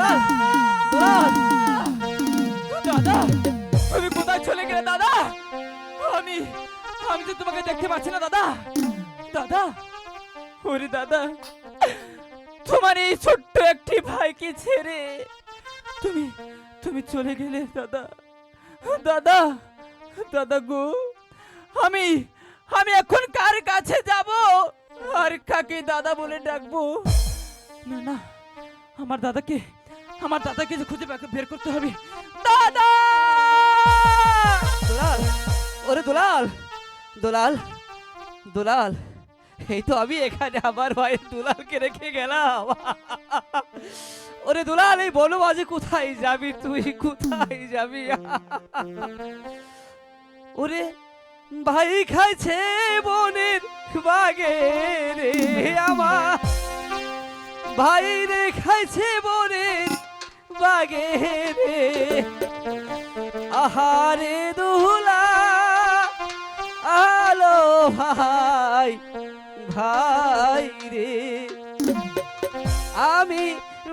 দুলাল, দুলাল, দাদা তুমি কোথায় চলে গেলে দাদা? আমি আমি তো তোমাকে দেখতে পাচ্ছি না দাদা। দাদা, ওরে দাদা, তোমার এই ছোট্ট একটি ভাইকে ছেড়ে তুমি তুমি চলে গেলে দাদা। দাদা, দাদা গো, আমি আমি এখন কার কাছে যাব আর কাকে দাদা বলে ডাকবো? না না, আমার দাদাকে যে খুঁজে বের করতে হবে। দাদা! দুলাল, ওরে দুলাল, দুলাল, দুলাল, এই তো আমি এখানে আমার ভাইয়ের দুলালকে রেখে গেলাম। ওরে দুলাল, এই বলো আজ কোথায় যাবি তুই, কোথায় যাবি? ওরে ভাই খাইছে বনের বাগে রে, আমার ভাই রে খাইছে বনের বাগে রে। আহারে দুলা আলো ভাই, ভাই রে, আমি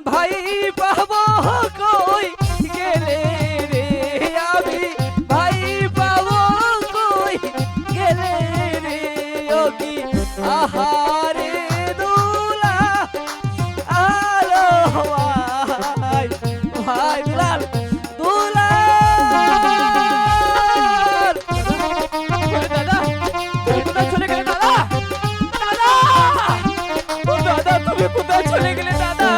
ভাই পাবো কই গেলে রে, আমি ভাই পাবো কই গেলে রে। ও কি আহারে দুলা আলো ভাই, ভাই দুলাল, দুলাল। দাদা তুমি কোথায় চলে গেলে দাদা? দাদা, ও দাদা তুমি কোথায় চলে গেলে দাদা?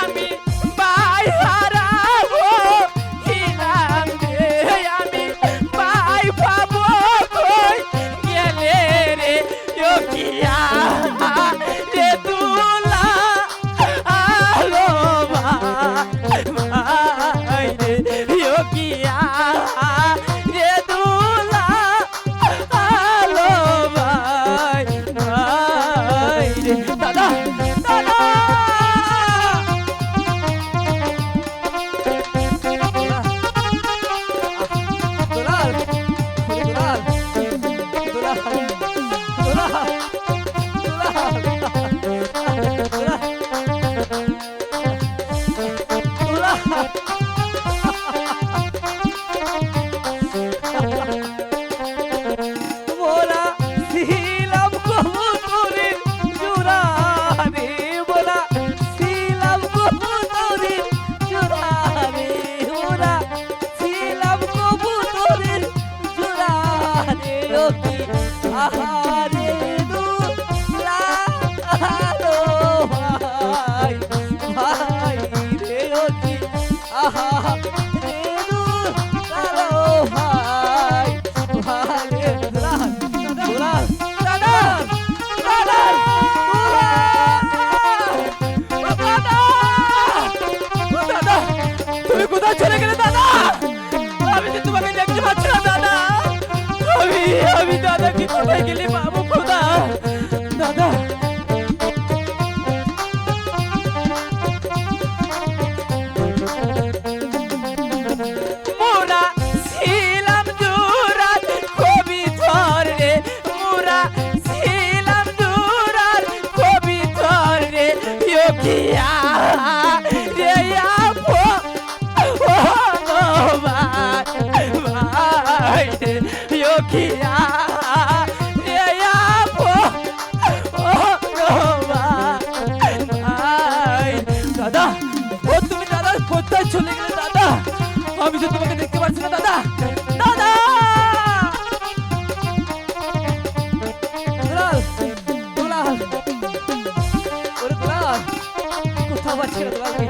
আমি ভাই হারাবো হিলাম রে, আমি ভাই পাবো কই গেলে রে। ও কিয়া রে দুলা আলো ভাই রে, ও কিয়া রে দুলা আলো ভাই, ভাই রে। দাদা, দাদা, দুলাল, দুলাল, দুলাল, দুলাল, মোরা ছিলাম কবুতরের জোড়া রে, মোরা ছিলাম কবুতরের জোড়া রে, মোরা ছিলাম কবুতরের জোড়া রে। ও কি আহারে দুলা আলো ভাই, ভাই রে, ও কি আহারে দুলা ভাই, ভাই রে। দুলাল, দুলাল, দাদা, দাদা, দুলাল, দাদা, দাদা তুমি কোথায় চলে গেলে দাদা? আমি যে তোমাকে দেখতে পাচ্ছি না দাদা। আমি দাদাকে কোথায় গেলে পাবো খোদা? দাদা, মোরা ছিলাম জোরার কবি ধর রে, মোরা ছিলাম জোরার কবি ধর রে। ও কিয়া রে আপো ও ভাই, ভাই রে, ও কিয়া রে আপো ও ভাই, ভাই। দাদা, ও তুমি দাদা কোথায় চলে গেলে দাদা? আমি যে তোমাকে দেখতে পাচ্ছি না দাদা। দাদা, দুলাল, দুলাল, ওরে দুলাল, কোথাও পাচ্ছি না দুলালকে।